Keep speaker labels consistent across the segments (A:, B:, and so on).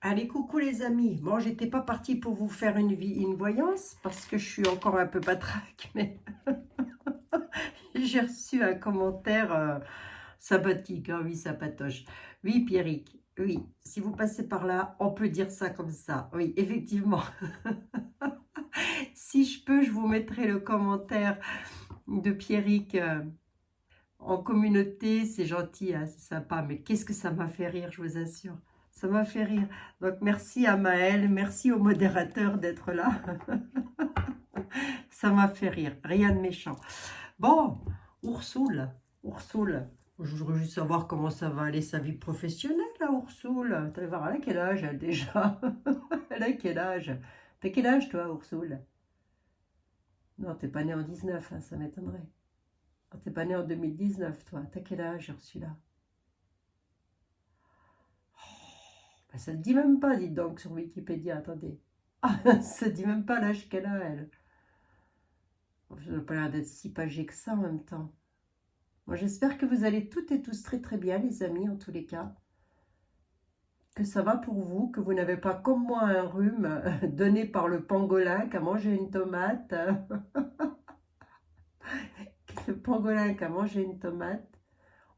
A: Allez, coucou les amis. Bon, j'étais pas partie pour vous faire une voyance parce que je suis encore un peu patraque, mais j'ai reçu un commentaire sympathique. Ah oui, ça patoche. Oui, Pierrick, oui, si vous passez par là, on peut dire ça comme ça. Oui, effectivement. Si je peux, je vous mettrai le commentaire de Pierrick en communauté. C'est gentil, hein, c'est sympa, mais qu'est-ce que ça m'a fait rire, je vous assure. Ça m'a fait rire. Donc, merci à Maëlle, merci au modérateur d'être là. Ça m'a fait rire, rien de méchant. Bon, Ursule, je voudrais juste savoir comment ça va aller sa vie professionnelle, là, Ursule. Tu vas voir, elle a quel âge, elle, déjà? Elle a quel âge? T'as quel âge, toi, Ursule? Non, t'es pas née en 19, hein, ça m'étonnerait. Oh, t'es pas née en 2019, toi. T'as quel âge, Ursula? Ben, ça ne dit même pas, dites donc, sur Wikipédia, attendez. Ah, ça ne dit même pas l'âge qu'elle a, elle. Ça n'a pas l'air d'être si pagé que ça en même temps. Moi, j'espère que vous allez toutes et tous très très bien, les amis, en tous les cas. Que ça va pour vous, que vous n'avez pas comme moi un rhume donné par le pangolin qui a mangé une tomate. Le pangolin qui a mangé une tomate.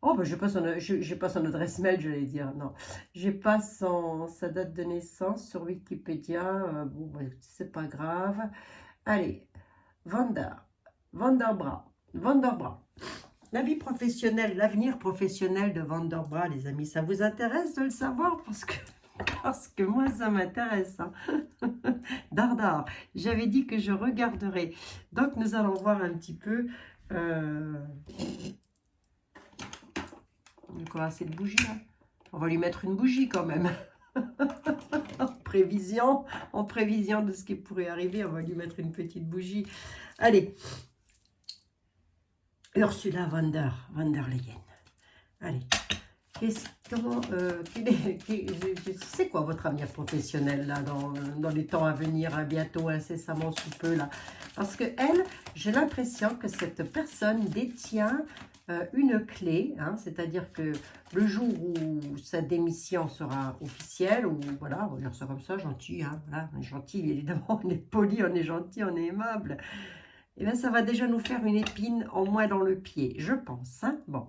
A: Oh, ben, j'ai pas son adresse mail, j'allais dire. Non, j'ai pas sa date de naissance sur Wikipédia. Bon, ben, c'est pas grave. Allez, Vanderbra. La vie professionnelle, l'avenir professionnel de Vanderbra, les amis, ça vous intéresse de le savoir parce que moi, ça m'intéresse. Hein. Dardar, j'avais dit que je regarderais. Donc, nous allons voir un petit peu... Encore assez de bougies, là. On va lui mettre une bougie, quand même. En prévision de ce qui pourrait arriver, on va lui mettre une petite bougie. Allez. Ursula von der Leyen. Allez. C'est quoi votre avenir professionnel là, dans les temps à venir, hein, bientôt, incessamment sous peu là? Parce que elle, j'ai l'impression que cette personne détient une clé, hein, c'est-à-dire que le jour où sa démission sera officielle, ou voilà, on va dire ça comme ça, gentil, hein, voilà, on est gentil, évidemment, on est poli, on est gentil, on est aimable. Et bien, ça va déjà nous faire une épine en moins dans le pied, je pense. Hein. Bon,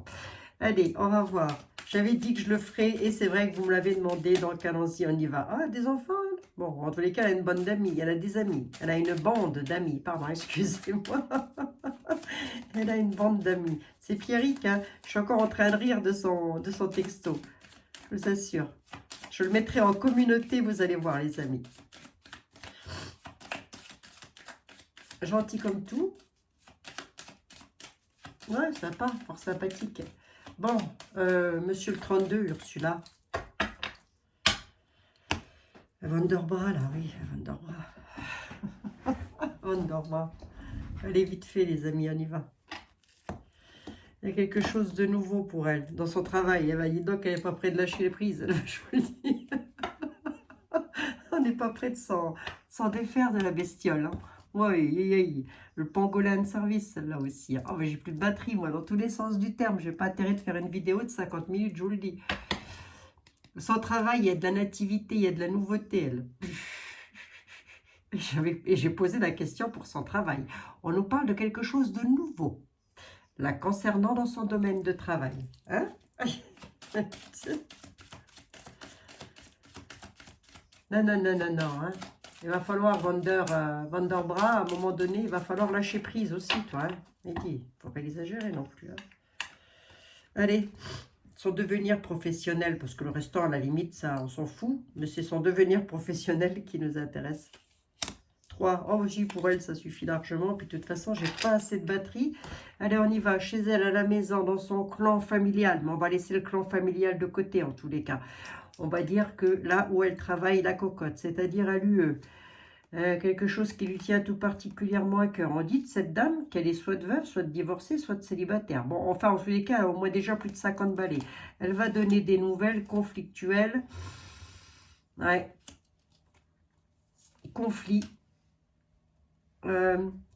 A: allez, on va voir. J'avais dit que je le ferais et c'est vrai que vous me l'avez demandé, donc allons-y, on y va. Ah, des enfants elle. Bon, en tous les cas, elle a une bande d'amis, elle a des amis. Elle a une bande d'amis, pardon, excusez-moi. Elle a une bande d'amis. C'est Pierrick, hein. Je suis encore en train de rire de son texto, je vous assure. Je le mettrai en communauté, vous allez voir, les amis. Gentil comme tout. Ouais, sympa, fort sympathique. Bon, monsieur le 32, Ursula. Vanderbra, là, oui, Vanderbra. Vanderbra. Allez, vite fait, les amis, on y va. Il y a quelque chose de nouveau pour elle, dans son travail. Elle va dire donc qu'elle n'est pas près de lâcher les prises, je vous le dis. On n'est pas près de s'en défaire de la bestiole. Hein. Oui, le pangolin de service, celle-là aussi. Oh, mais j'ai plus de batterie, moi, dans tous les sens du terme. Je n'ai pas intérêt de faire une vidéo de 50 minutes, je vous le dis. Son travail, il y a de la nativité, il y a de la nouveauté, elle. Et j'ai posé la question pour son travail. On nous parle de quelque chose de nouveau, la concernant dans son domaine de travail. Hein? Non, hein. Il va falloir, Vanderbra, à un moment donné, il va falloir lâcher prise aussi, toi. Hein. Il ne faut pas exagérer non plus. Hein. Allez, son devenir professionnel, parce que le restant, à la limite, ça, on s'en fout. Mais c'est son devenir professionnel qui nous intéresse. 3. Oh, oui, pour elle, ça suffit largement. Puis de toute façon, j'ai pas assez de batterie. Allez, on y va. Chez elle, à la maison, dans son clan familial. Mais on va laisser le clan familial de côté, en tous les cas. On va dire que là où elle travaille, la cocotte, c'est-à-dire à l'UE, quelque chose qui lui tient tout particulièrement à cœur. On dit de cette dame qu'elle est soit veuve, soit divorcée, soit célibataire. Bon, enfin, en tous les cas, elle a au moins déjà plus de 50 balais. Elle va donner des nouvelles conflictuelles. Ouais. Conflit.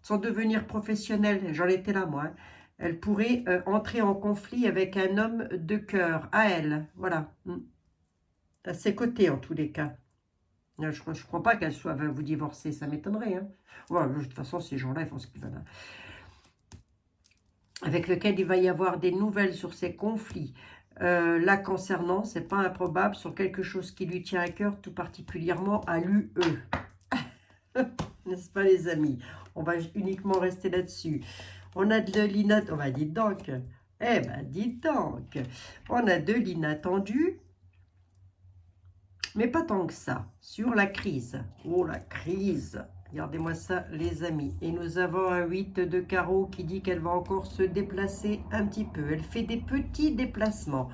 A: Son devenir professionnel, j'en étais là, moi. Hein. Elle pourrait entrer en conflit avec un homme de cœur, à elle. Voilà. À ses côtés, en tous les cas. Je ne crois pas qu'elles veulent vous divorcer, ça m'étonnerait. Hein. Ouais, de toute façon, ces gens-là, ils font ce qu'ils veulent. Hein. Avec lequel il va y avoir des nouvelles sur ces conflits. Là, concernant, c'est pas improbable, sur quelque chose qui lui tient à cœur, tout particulièrement à l'UE. N'est-ce pas, les amis? On va uniquement rester là-dessus. On a de l'inattendu. On va dire donc. Eh ben, dites donc. On a de l'inattendu. Mais pas tant que ça. Sur la crise. Oh, la crise. Regardez-moi ça, les amis. Et nous avons un 8 de carreau qui dit qu'elle va encore se déplacer un petit peu. Elle fait des petits déplacements.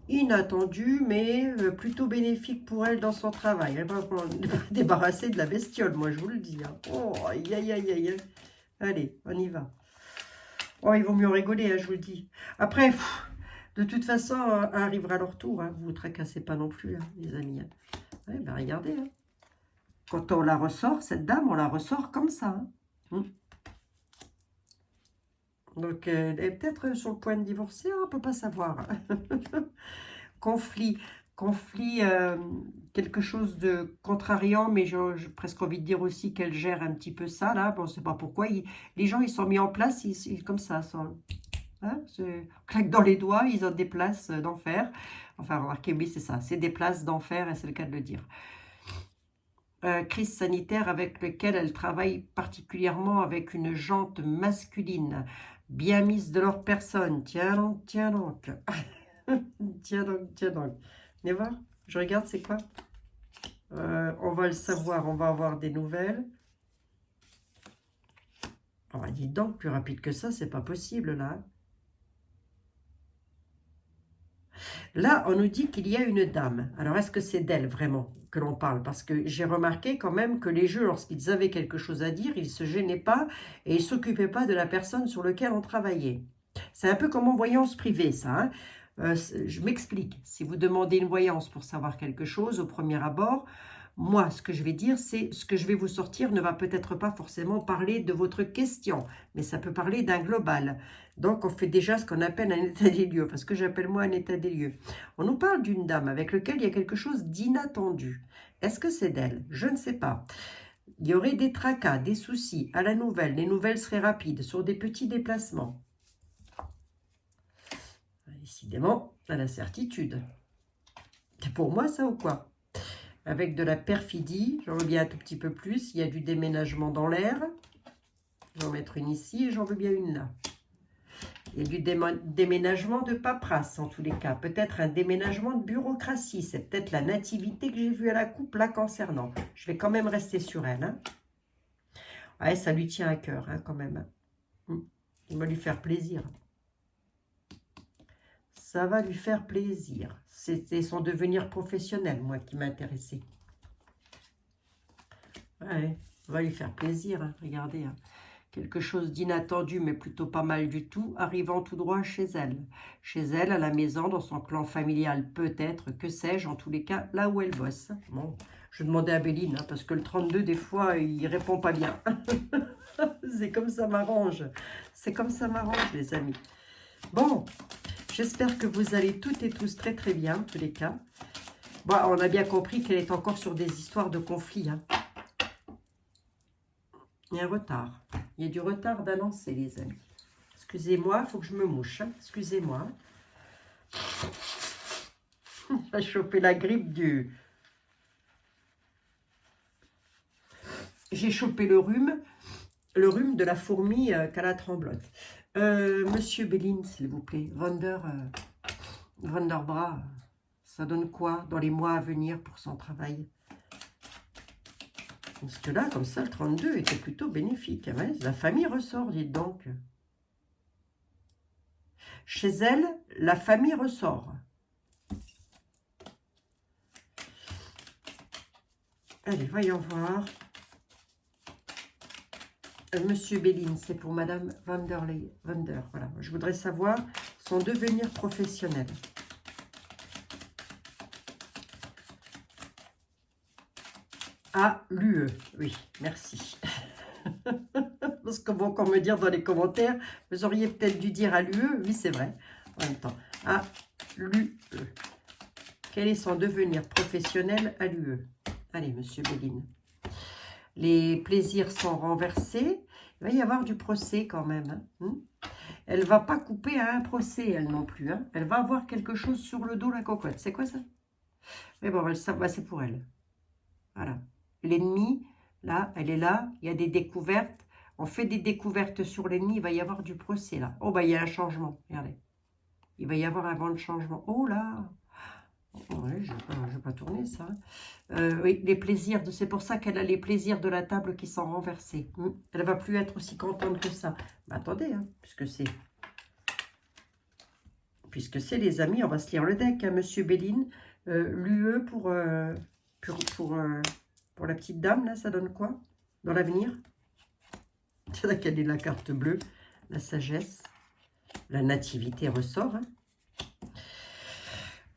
A: Inattendus, mais plutôt bénéfiques pour elle dans son travail. Elle va débarrasser de la bestiole, moi, je vous le dis. Hein. Oh, aïe, aïe, aïe, aïe. Allez, on y va. Oh, ils vont mieux rigoler, hein, je vous le dis. Après, de toute façon, arrivera leur tour. Hein. Vous ne vous tracassez pas non plus, hein, les amis. Hein. Ouais, ben regardez. Hein. Quand on la ressort, cette dame, on la ressort comme ça. Hein. Donc, elle est peut-être sur le point de divorcer, hein, on ne peut pas savoir. Conflit, quelque chose de contrariant, mais j'ai presque envie de dire aussi qu'elle gère un petit peu ça, là. Bon, on ne sait pas pourquoi. Les gens, ils sont mis en place, comme ça. Hein, claque dans les doigts, ils ont des places d'enfer. Enfin, remarquez, oui, c'est ça. C'est des places d'enfer, et c'est le cas de le dire. Crise sanitaire avec laquelle elle travaille particulièrement avec une jante masculine, bien mise de leur personne. Tiens donc, tiens donc. Tiens donc, tiens donc. Venez voir, je regarde, c'est quoi? On va le savoir, on va avoir des nouvelles. On va dire donc, plus rapide que ça, c'est pas possible, là. Là, on nous dit qu'il y a une dame. Alors, est-ce que c'est d'elle, vraiment, que l'on parle? Parce que j'ai remarqué quand même que les jeux, lorsqu'ils avaient quelque chose à dire, ils ne se gênaient pas et ils ne s'occupaient pas de la personne sur laquelle on travaillait. C'est un peu comme en voyance privée, ça. Hein. Je m'explique. Si vous demandez une voyance pour savoir quelque chose au premier abord, moi, ce que je vais dire, c'est ce que je vais vous sortir ne va peut-être pas forcément parler de votre question, mais ça peut parler d'un global. Donc, on fait déjà ce qu'on appelle un état des lieux, parce que j'appelle moi un état des lieux. On nous parle d'une dame avec laquelle il y a quelque chose d'inattendu. Est-ce que c'est d'elle? Je ne sais pas. Il y aurait des tracas, des soucis à la nouvelle. Les nouvelles seraient rapides, sur des petits déplacements. Décidément, à la certitude. C'est pour moi ça ou quoi? Avec de la perfidie, j'en veux bien un tout petit peu plus. Il y a du déménagement dans l'air. Je vais en mettre une ici et j'en veux bien une là. Il y a du déménagement de paperasse en tous les cas. Peut-être un déménagement de bureaucratie. C'est peut-être la nativité que j'ai vue à la coupe là concernant. Je vais quand même rester sur elle. Hein. Ouais, ça lui tient à cœur hein, quand même. Il va lui faire plaisir. Ça va lui faire plaisir. C'était son devenir professionnel, moi, qui m'intéressait. Ouais, ça va lui faire plaisir, hein, regardez. Hein. Quelque chose d'inattendu, mais plutôt pas mal du tout, arrivant tout droit chez elle. Chez elle, à la maison, dans son clan familial, peut-être, que sais-je, en tous les cas, là où elle bosse. Bon, je demandais à Béline, hein, parce que le 32, des fois, il répond pas bien. C'est comme ça m'arrange. C'est comme ça m'arrange, les amis. Bon, j'espère que vous allez toutes et tous très très bien, en tous les cas. Bon, on a bien compris qu'elle est encore sur des histoires de conflits. Hein. Il y a un retard. Il y a du retard d'annoncer, les amis. Excusez-moi, il faut que je me mouche. Hein. Excusez-moi. J'ai chopé la grippe du... J'ai chopé le rhume de la fourmi qu'à la tremblote. Monsieur Béline, s'il vous plaît, Vanderbra, ça donne quoi dans les mois à venir pour son travail? Parce que là, comme ça, le 32 était plutôt bénéfique. Hein, ouais, la famille ressort, dites donc. Chez elle, la famille ressort. Allez, voyons voir. Monsieur Béline, c'est pour Madame Vander, voilà. Je voudrais savoir son devenir professionnel. Ah, l'UE, oui, merci. Parce que bon, qu'on me dire dans les commentaires, vous auriez peut-être dû dire à l'UE, oui, c'est vrai, en même temps. À l'UE. Quel est son devenir professionnel à l'UE? Allez, monsieur Béline. Les plaisirs sont renversés. Il va y avoir du procès quand même. Hein. Elle ne va pas couper à un procès, elle non plus. Hein. Elle va avoir quelque chose sur le dos, la cocotte. C'est quoi ça? Mais bon, c'est pour elle. Voilà. L'ennemi, là, elle est là. Il y a des découvertes. On fait des découvertes sur l'ennemi. Il va y avoir du procès, là. Oh, bah, il y a un changement. Regardez. Il va y avoir un vent de changement. Oh là! Ouais, je ne vais pas tourner ça. Oui, les plaisirs, c'est pour ça qu'elle a les plaisirs de la table qui sont renversés. Elle ne va plus être aussi contente que ça. Mais attendez, hein, puisque c'est les amis, on va se lire le deck, hein, monsieur Béline. L'UE pour la petite dame, là, ça donne quoi dans l'avenir? C'est là qu'elle est la carte bleue, la sagesse, la nativité ressort, hein.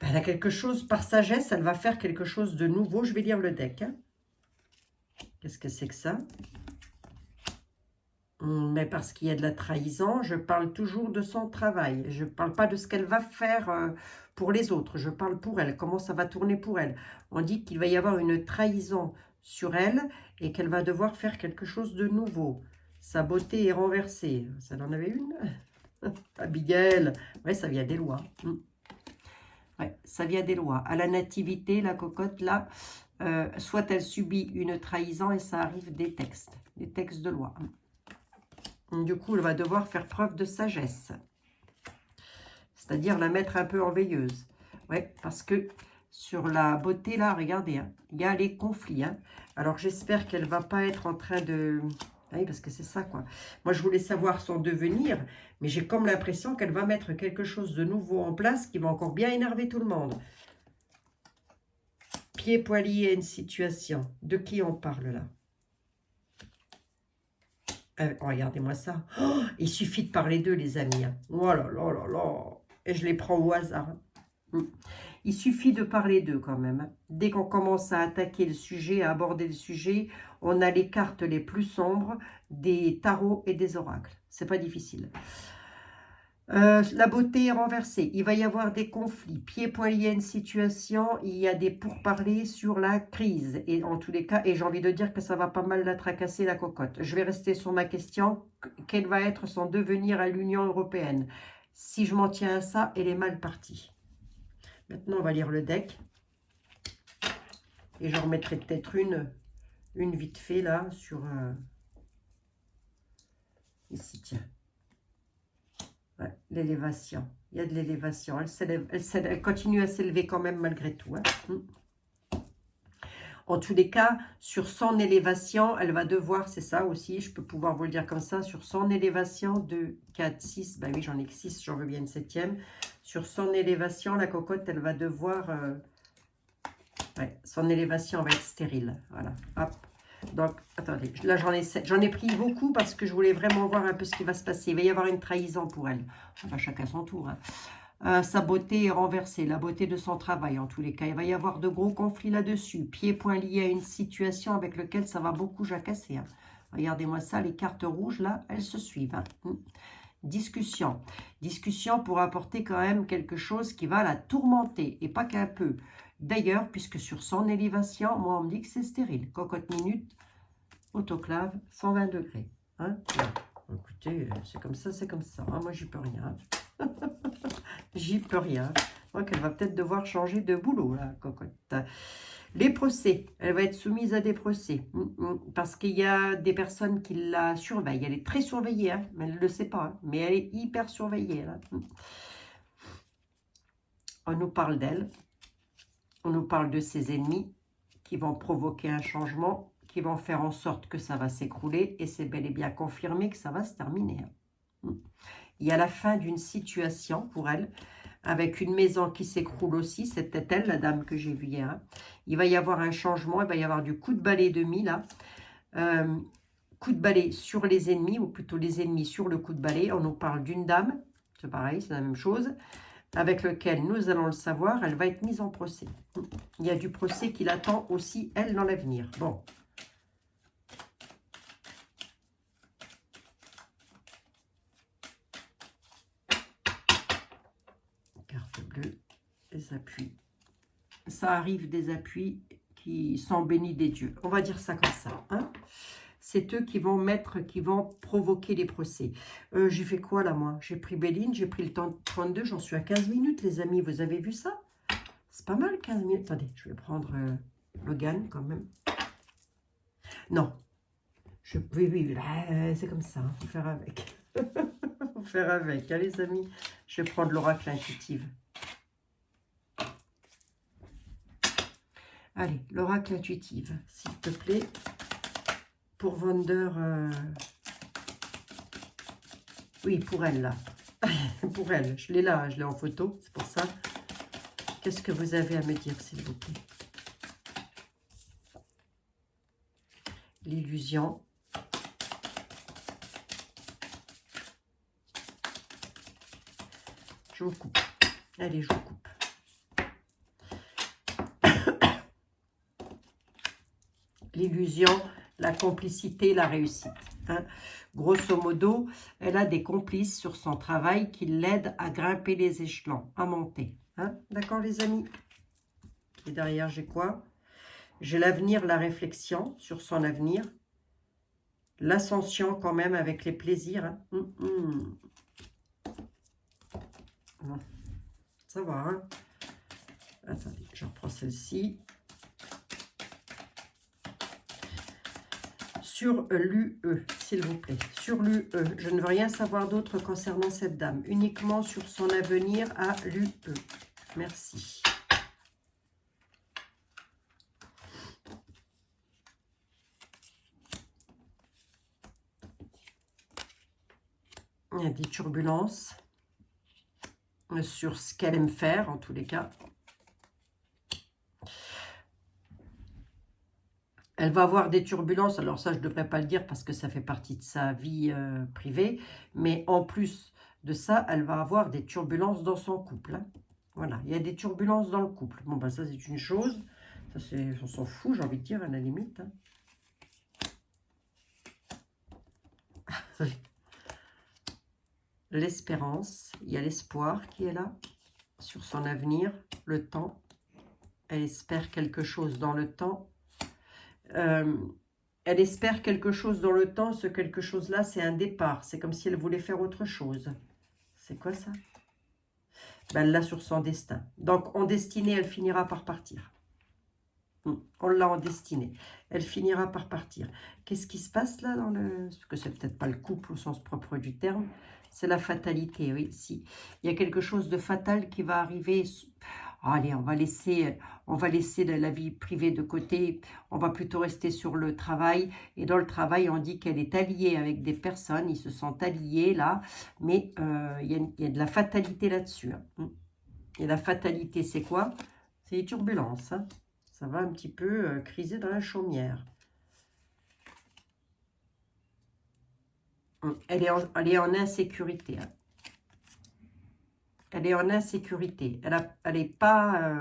A: Elle a quelque chose, par sagesse, elle va faire quelque chose de nouveau. Je vais lire le deck. Hein. Qu'est-ce que c'est que ça? Mais parce qu'il y a de la trahison, je parle toujours de son travail. Je ne parle pas de ce qu'elle va faire pour les autres. Je parle pour elle, comment ça va tourner pour elle. On dit qu'il va y avoir une trahison sur elle et qu'elle va devoir faire quelque chose de nouveau. Sa beauté est renversée. Ça en avait une? Abigail. Ouais, ça vient des lois. Ouais, ça vient des lois. À la nativité, la cocotte, là, soit elle subit une trahison et ça arrive des textes de loi. Du coup, elle va devoir faire preuve de sagesse. C'est-à-dire la mettre un peu en veilleuse. Ouais, parce que sur la beauté, là, regardez, hein, il y a les conflits. Hein. Alors, j'espère qu'elle ne va pas être en train de... Oui, parce que c'est ça, quoi. Moi, je voulais savoir son devenir, mais j'ai comme l'impression qu'elle va mettre quelque chose de nouveau en place qui va encore bien énerver tout le monde. Pied poilier à une situation. De qui on parle, là? Regardez-moi ça. Oh, il suffit de parler d'eux, les amis. Hein. Oh là là là là. Et je les prends au hasard. Hein. Il suffit de parler d'eux quand même. Hein. Dès qu'on commence à attaquer le sujet, à aborder le sujet, on a les cartes les plus sombres des tarots et des oracles. C'est pas difficile. La beauté est renversée. Il va y avoir des conflits. Pieds poings liés à une situation. Il y a des pourparlers sur la crise. Et en tous les cas, et j'ai envie de dire que ça va pas mal la tracasser, la cocotte. Je vais rester sur ma question. Quel va être son devenir à l'Union européenne? Si je m'en tiens à ça, elle est mal partie. Maintenant, on va lire le deck. Et j'en remettrai peut-être une vite fait là sur... Ici, tiens. Ouais, l'élévation. Il y a de l'élévation. Elle continue à s'élever quand même malgré tout. Hein. En tous les cas, sur son élévation, elle va devoir, c'est ça aussi, je peux pouvoir vous le dire comme ça, sur son élévation de 4, 6, ben oui, j'en ai que 6, j'en veux bien une 7e. Sur son élévation, la cocotte, elle va devoir... ouais, son élévation va être stérile. Voilà, hop. Donc, attendez, là j'en ai pris beaucoup parce que je voulais vraiment voir un peu ce qui va se passer. Il va y avoir une trahison pour elle. Enfin, chacun son tour. Hein. Sa beauté est renversée, la beauté de son travail en tous les cas. Il va y avoir de gros conflits là-dessus. Pieds, poings liés à une situation avec laquelle ça va beaucoup jacasser. Hein. Regardez-moi ça, les cartes rouges là, elles se suivent. Hein. Discussion. Discussion pour apporter quand même quelque chose qui va la tourmenter et pas qu'un peu. D'ailleurs, puisque sur son élévation, moi on me dit que c'est stérile. Cocotte minute, autoclave, 120 degrés. Hein? Bon, écoutez, c'est comme ça, c'est comme ça. Hein? Moi, j'y peux rien. J'y peux rien. Donc, elle va peut-être devoir changer de boulot, là, cocotte. Les procès, elle va être soumise à des procès. Parce qu'il y a des personnes qui la surveillent. Elle est très surveillée, hein, mais elle ne le sait pas. Hein, mais elle est hyper surveillée. Là. On nous parle d'elle. On nous parle de ses ennemis qui vont provoquer un changement, qui vont faire en sorte que ça va s'écrouler. Et c'est bel et bien confirmé que ça va se terminer. Hein. Il y a la fin d'une situation pour elle, avec une maison qui s'écroule aussi. C'était elle, la dame que j'ai vue hier. Hein. Il va y avoir un changement, il va y avoir du coup de balai demi, là. Coup de balai sur les ennemis, ou plutôt les ennemis sur le coup de balai. On nous parle d'une dame, c'est pareil, c'est la même chose, avec lequel nous allons le savoir, elle va être mise en procès. Il y a du procès qui l'attend aussi, elle, dans l'avenir. Bon. Carte bleue, les appuis. Ça arrive des appuis qui sont bénis des dieux. On va dire ça comme ça. Hein. C'est eux qui vont provoquer les procès. J'ai fait quoi là, moi? J'ai pris Béline, j'ai pris le temps de 32, j'en suis à 15 minutes, les amis. Vous avez vu ça? C'est pas mal, 15 minutes. Attendez, je vais prendre Logan quand même. Non. Oui, c'est comme ça. Il faut faire avec. Il faut faire avec, hein, les amis. Je vais prendre l'oracle intuitive. Allez, l'oracle intuitive, s'il te plaît. Pour Wonder... Oui, pour elle, là. Pour elle. Je l'ai là, je l'ai en photo. C'est pour ça. Qu'est-ce que vous avez à me dire, s'il vous plaît? L'illusion. Je vous coupe. Allez, je vous coupe. L'illusion, la complicité, la réussite. Hein. Grosso modo, elle a des complices sur son travail qui l'aident à grimper les échelons, à monter. Hein. D'accord, les amis? Et derrière, j'ai quoi? J'ai l'avenir, la réflexion sur son avenir. L'ascension quand même avec les plaisirs. Hein. Ça va. Hein. Attendez, je reprends celle-ci. Sur l'UE, s'il vous plaît. Sur l'UE, je ne veux rien savoir d'autre concernant cette dame. Uniquement sur son avenir à l'UE. Merci. Il y a des turbulences sur ce qu'elle aime faire, en tous les cas. Elle va avoir des turbulences, alors ça je ne devrais pas le dire parce que ça fait partie de sa vie privée, mais en plus de ça, elle va avoir des turbulences dans son couple. Hein. Voilà, il y a des turbulences dans le couple. Bon, ben ça c'est une chose, ça c'est, on s'en fout, j'ai envie de dire, à la limite. Hein. L'espérance, il y a l'espoir qui est là, sur son avenir, le temps. Elle espère quelque chose dans le temps. Elle espère quelque chose dans le temps. Ce quelque chose-là, c'est un départ. C'est comme si elle voulait faire autre chose. C'est quoi ça? Ben, elle l'a sur son destin. Donc, en destinée, elle finira par partir. On l'a en destinée. Elle finira par partir. Qu'est-ce qui se passe là dans le... Parce que c'est peut-être pas le couple au sens propre du terme. C'est la fatalité, oui, si. Il y a quelque chose de fatal qui va arriver. Allez, on va laisser la vie privée de côté. On va plutôt rester sur le travail. Et dans le travail, on dit qu'elle est alliée avec des personnes. Ils se sentent alliés là. Mais il y a de la fatalité là-dessus. Hein. Et la fatalité, c'est quoi? C'est les turbulences. Hein. Ça va un petit peu criser dans la chaumière. Elle est en insécurité. Hein. Elle est en insécurité. Elle est pas,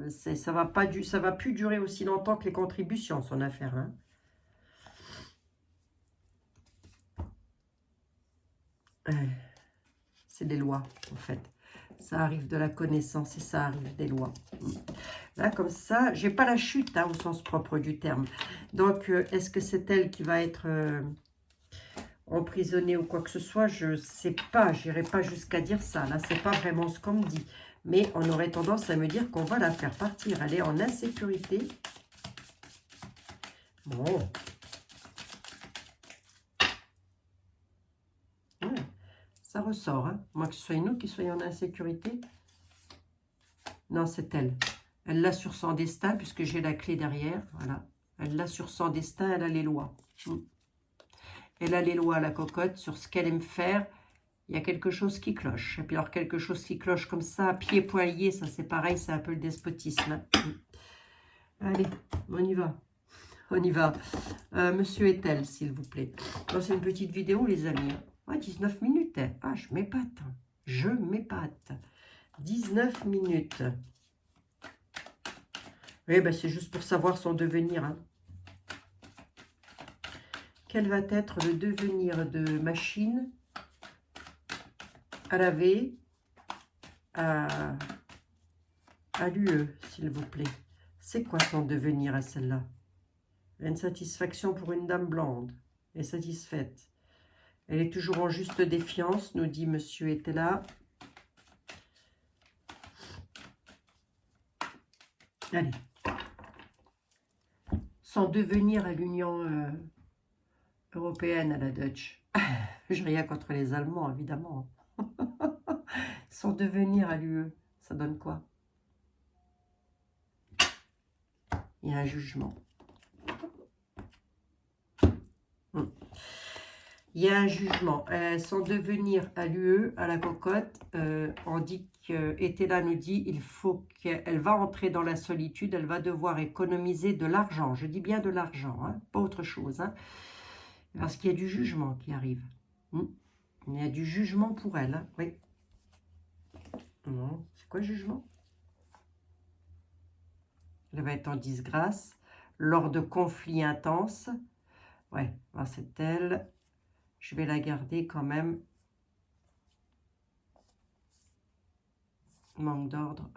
A: ça va plus durer aussi longtemps que les contributions, son affaire. Hein. C'est des lois, en fait. Ça arrive de la connaissance et ça arrive des lois. Là, comme ça, j'ai pas la chute hein, au sens propre du terme. Donc, est-ce que c'est elle qui va être emprisonnée ou quoi que ce soit? Je sais pas, j'irai pas jusqu'à dire ça. Là, c'est pas vraiment ce qu'on me dit. Mais on aurait tendance à me dire qu'on va la faire partir. Elle est en insécurité. Bon. Ça ressort. Hein. Moi, que ce soit nous qui soyons en insécurité. Non, c'est elle. Elle l'a sur son destin, puisque j'ai la clé derrière. Voilà. Elle l'a sur son destin, elle a les lois. Elle a les lois, la cocotte, sur ce qu'elle aime faire. Il y a quelque chose qui cloche. Et puis alors, quelque chose qui cloche comme ça, pieds, poings liés, ça c'est pareil, c'est un peu le despotisme. Hein. Allez, on y va. On y va. Monsieur est-elle, s'il vous plaît. C'est une petite vidéo, les amis. Ouais, 19 minutes. Ah, je m'épate. Je m'épate. 19 minutes. Oui, ben, c'est juste pour savoir son devenir. Hein. Quel va être le devenir de machine à laver à l'UE, s'il vous plaît. C'est quoi son devenir à celle-là? Une satisfaction pour une dame blonde. Elle est satisfaite. Elle est toujours en juste défiance, nous dit monsieur était là. Allez. Son devenir à l'Union européenne, à la Dutch. Je n'ai rien contre les Allemands, évidemment. Son devenir à l'UE, ça donne quoi? Il y a un jugement. Il y a un jugement. Son devenir à l'UE, à la cocotte, on dit qu'Etela nous dit il faut qu'elle va entrer dans la solitude, elle va devoir économiser de l'argent. Je dis bien de l'argent, hein, pas autre chose. Hein, parce qu'il y a du jugement qui arrive. Il y a du jugement pour elle. Hein, oui. Non, c'est quoi le jugement? Elle va être en disgrâce lors de conflits intenses. Ouais, c'est elle. Je vais la garder quand même. Manque d'ordre.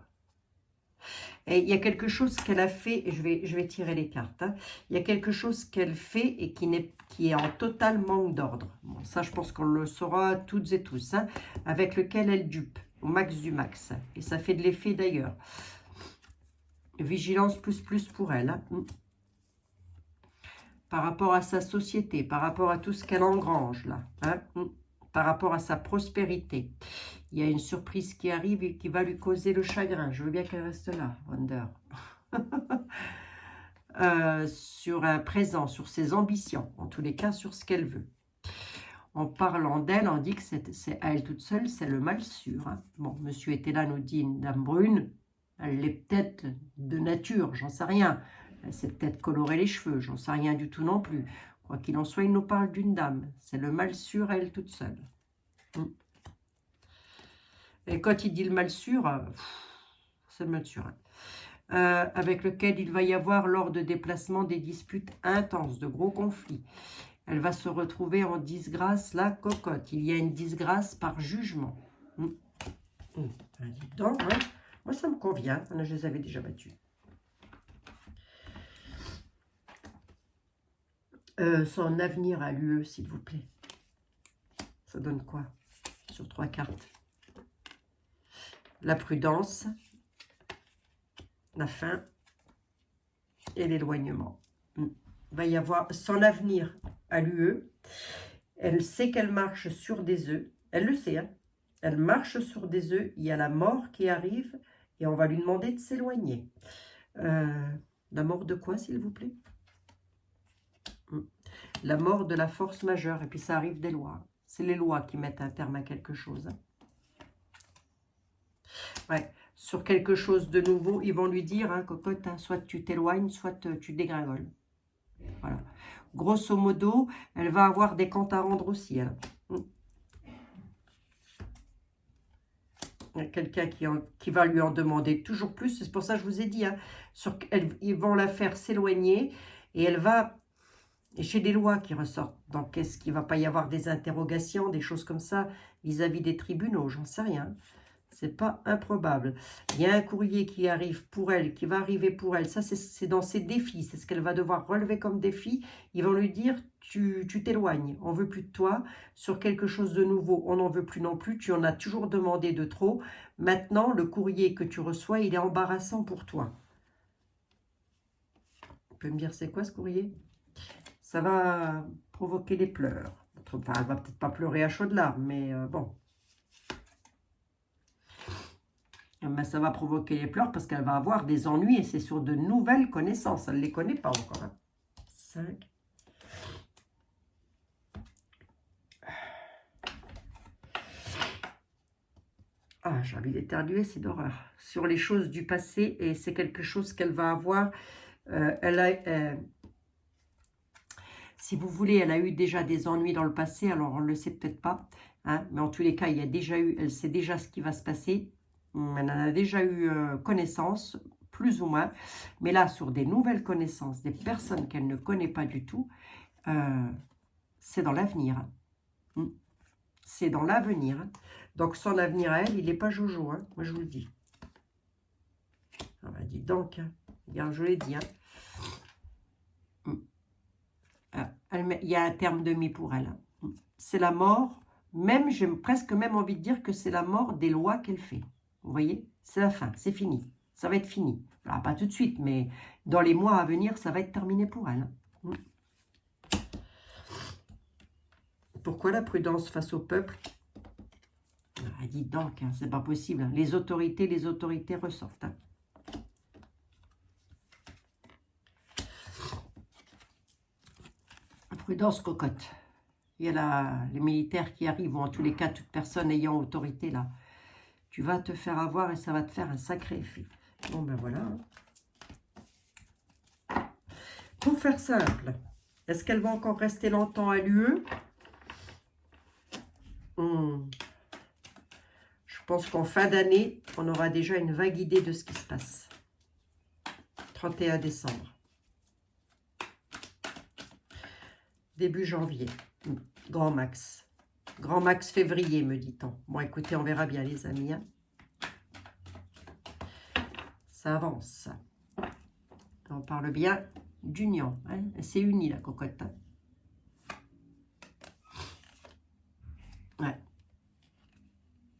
A: Et il y a quelque chose qu'elle a fait, et je vais tirer les cartes. Hein. Il y a quelque chose qu'elle fait et qui est en total manque d'ordre. Bon, ça, je pense qu'on le saura toutes et tous. Hein, avec lequel elle dupe, au max du max. Et ça fait de l'effet d'ailleurs. Vigilance plus pour elle. Hein. Par rapport à sa société, par rapport à tout ce qu'elle engrange là. Hein, par rapport à sa prospérité. Il y a une surprise qui arrive et qui va lui causer le chagrin. Je veux bien qu'elle reste là, Wonder. Sur un présent, sur ses ambitions. En tous les cas, sur ce qu'elle veut. En parlant d'elle, on dit que c'est à elle toute seule, c'est le mal sûr. Hein. Bon, monsieur était là, nous dit une dame brune. Elle l'est peut-être de nature, j'en sais rien. Elle s'est peut-être coloré les cheveux, j'en sais rien du tout non plus. Quoi qu'il en soit, il nous parle d'une dame. C'est le mal sûr à elle toute seule. Et quand il dit le mal sûr, c'est le mal sûr. Hein. Avec lequel il va y avoir lors de déplacements des disputes intenses, de gros conflits. Elle va se retrouver en disgrâce, la cocotte. Il y a une disgrâce par jugement. Dis donc, hein. Moi, ça me convient. Je les avais déjà battus. Son avenir à l'UE, s'il vous plaît. Ça donne quoi sur 3 cartes? La prudence, la faim et l'éloignement. Il va y avoir son avenir à l'UE. Elle sait qu'elle marche sur des œufs. Elle le sait. Hein. Elle marche sur des œufs. Il y a la mort qui arrive et on va lui demander de s'éloigner. La mort de quoi, s'il vous plaît? La mort de la force majeure. Et puis ça arrive des lois. C'est les lois qui mettent un terme à quelque chose. Ouais. Sur quelque chose de nouveau, ils vont lui dire, hein, cocotte, hein, soit tu t'éloignes, soit tu dégringoles. Voilà. Grosso modo, elle va avoir des comptes à rendre aussi. Hein. Il y a quelqu'un qui va lui en demander toujours plus. C'est pour ça que je vous ai dit, hein, ils vont la faire s'éloigner et elle va... Et chez des lois qui ressortent. Donc, est-ce qu'il ne va pas y avoir des interrogations, des choses comme ça, vis-à-vis des tribunaux? J'en sais rien. C'est pas improbable. Il y a un courrier qui arrive pour elle, qui va arriver pour elle. Ça, c'est dans ses défis. C'est ce qu'elle va devoir relever comme défi. Ils vont lui dire, tu t'éloignes. On ne veut plus de toi. Sur quelque chose de nouveau, on n'en veut plus non plus. Tu en as toujours demandé de trop. Maintenant, le courrier que tu reçois, il est embarrassant pour toi. Tu peux me dire c'est quoi ce courrier? Ça va provoquer des pleurs. Enfin, elle va peut-être pas pleurer à chaudes larmes, mais bon. Mais ça va provoquer les pleurs parce qu'elle va avoir des ennuis et c'est sur de nouvelles connaissances. Elle ne les connaît pas encore. Hein. 5. Ah, j'ai envie d'éternuer, c'est d'horreur. Sur les choses du passé, et c'est quelque chose qu'elle va avoir. Si vous voulez, elle a eu déjà des ennuis dans le passé, alors on ne le sait peut-être pas. Hein, mais en tous les cas, il y a déjà eu, elle sait déjà ce qui va se passer. Elle en a déjà eu connaissance, plus ou moins. Mais là, sur des nouvelles connaissances, des personnes qu'elle ne connaît pas du tout, c'est dans l'avenir. C'est dans l'avenir. Donc, son avenir à elle, il n'est pas jojo. Hein, moi, je vous le dis. Ah bah, dis donc, hein, Regarde, je l'ai dit. Hein. Il y a un terme de mis pour elle. C'est la mort. Même, j'ai presque même envie de dire que c'est la mort des lois qu'elle fait. Vous voyez? C'est la fin, c'est fini. Ça va être fini. Alors, pas tout de suite, mais dans les mois à venir, ça va être terminé pour elle. Pourquoi la prudence face au peuple? Ah, dites donc, hein, c'est pas possible. Les autorités ressortent. Hein. Prudence, cocotte. Il y a les militaires qui arrivent, ou en tous les cas, toute personne ayant autorité là. Tu vas te faire avoir et ça va te faire un sacré effet. Bon, ben voilà. Pour faire simple, est-ce qu'elle va encore rester longtemps à l'UE? Je pense qu'en fin d'année, on aura déjà une vague idée de ce qui se passe. 31 décembre. Début janvier. Grand max. Grand max février, me dit-on. Bon, écoutez, on verra bien, les amis. Hein. Ça avance. On parle bien d'union. Hein. C'est uni, la cocotte. Hein. Ouais.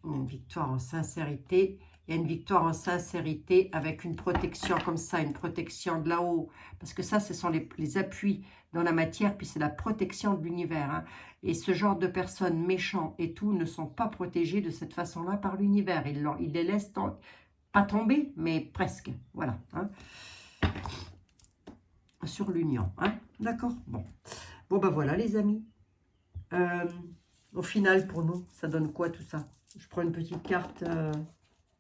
A: Une victoire en sincérité. Il y a une victoire en sincérité avec une protection comme ça, une protection de là-haut. Parce que ça, ce sont les appuis dans la matière, puis c'est la protection de l'univers. Hein. Et ce genre de personnes méchants et tout ne sont pas protégés de cette façon-là par l'univers. Il les laisse pas tomber, mais presque. Voilà. Hein. Sur l'union. Hein. D'accord? Bon. Bon, ben voilà, les amis. Au final, pour nous, ça donne quoi tout ça? Je prends une petite carte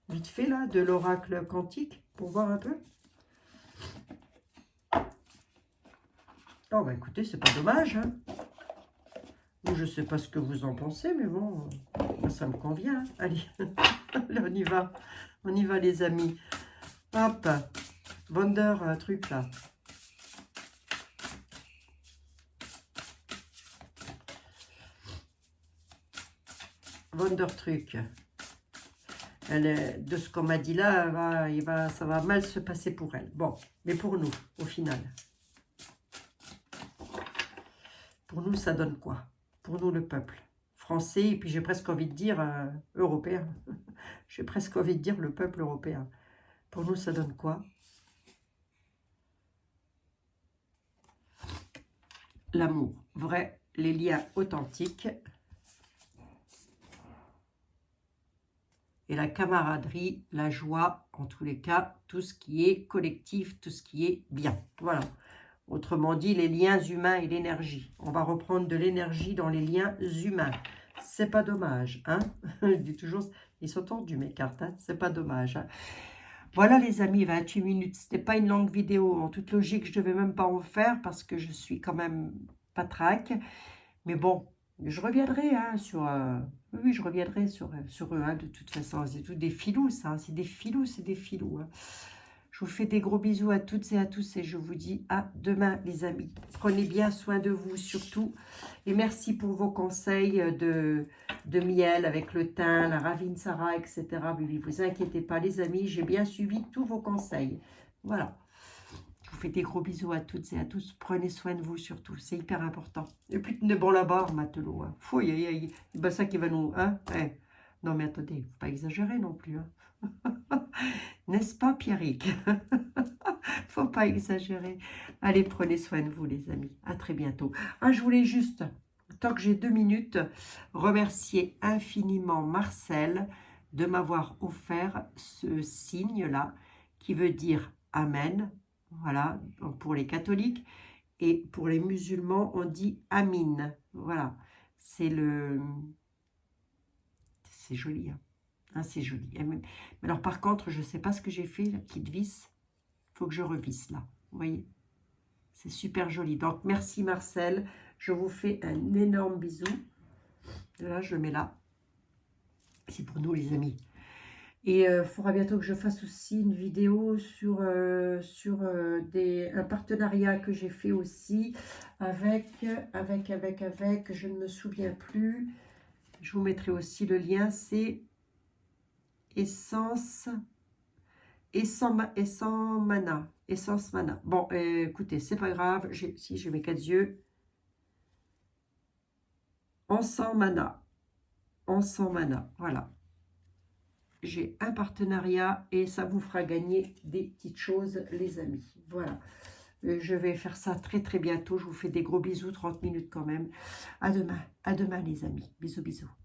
A: vite fait, là, de l'oracle quantique, pour voir un peu. Oh, bah écoutez, c'est pas dommage. Hein. Je sais pas ce que vous en pensez, mais bon, moi, ça me convient. Hein. Allez, allez, on y va. On y va, les amis. Hop, Wonder, un truc, là. Wonder truc. De ce qu'on m'a dit là, ça va mal se passer pour elle. Bon, mais pour nous, au final. Pour nous, ça donne quoi? Pour nous, le peuple français, et puis j'ai presque envie de dire européen. J'ai presque envie de dire le peuple européen. Pour nous, ça donne quoi? L'amour, vrai, les liens authentiques. Et la camaraderie, la joie, en tous les cas, tout ce qui est collectif, tout ce qui est bien. Voilà. Autrement dit, les liens humains et l'énergie. On va reprendre de l'énergie dans les liens humains. C'est pas dommage, hein? Je dis toujours, ils sont tordus mes cartes, hein? C'est pas dommage. Hein? Voilà les amis, 28 minutes. C'était pas une longue vidéo. En toute logique, je devais même pas en faire parce que je suis quand même patraque. Mais bon, je reviendrai hein, sur... oui, je reviendrai sur eux, hein, de toute façon. C'est tout des filous, ça. Hein. C'est des filous, c'est des filous. Hein. Je vous fais des gros bisous à toutes et à tous et je vous dis à demain, les amis. Prenez bien soin de vous, surtout. Et merci pour vos conseils de miel avec le thym, la Ravinsara, etc. Ne vous inquiétez pas, les amis. J'ai bien suivi tous vos conseils. Voilà. Je vous fais des gros bisous à toutes et à tous. Prenez soin de vous surtout. C'est hyper important. Et puis, tenez bon là-bas, matelot. Hein. Fouille, aïe, aïe. Ben, ça qui va nous... Hein ouais. Non, mais attendez, il ne faut pas exagérer non plus. Hein. N'est-ce pas, Pierrick? Faut pas exagérer. Allez, prenez soin de vous, les amis. À très bientôt. Ah, je voulais juste, tant que j'ai 2 minutes, remercier infiniment Marcel de m'avoir offert ce signe-là qui veut dire Amen. Voilà, donc pour les catholiques. Et pour les musulmans, on dit Amin. Voilà, c'est joli, hein. Ah, c'est joli. Mais alors, par contre, je ne sais pas ce que j'ai fait, la petite vis. Il faut que je revisse, là. Vous voyez? C'est super joli. Donc, merci, Marcel. Je vous fais un énorme bisou. Là, je le mets là. C'est pour nous, les amis. Et il faudra bientôt que je fasse aussi une vidéo sur, un partenariat que j'ai fait aussi avec, je ne me souviens plus. Je vous mettrai aussi le lien. C'est Essence et sans mana. Essence mana. Bon, écoutez, c'est pas grave. Si j'ai mes 4 yeux. On sent mana. On sent mana. Voilà. J'ai un partenariat et ça vous fera gagner des petites choses, les amis. Voilà. Je vais faire ça très très bientôt. Je vous fais des gros bisous, 30 minutes quand même. À demain les amis. Bisous, bisous.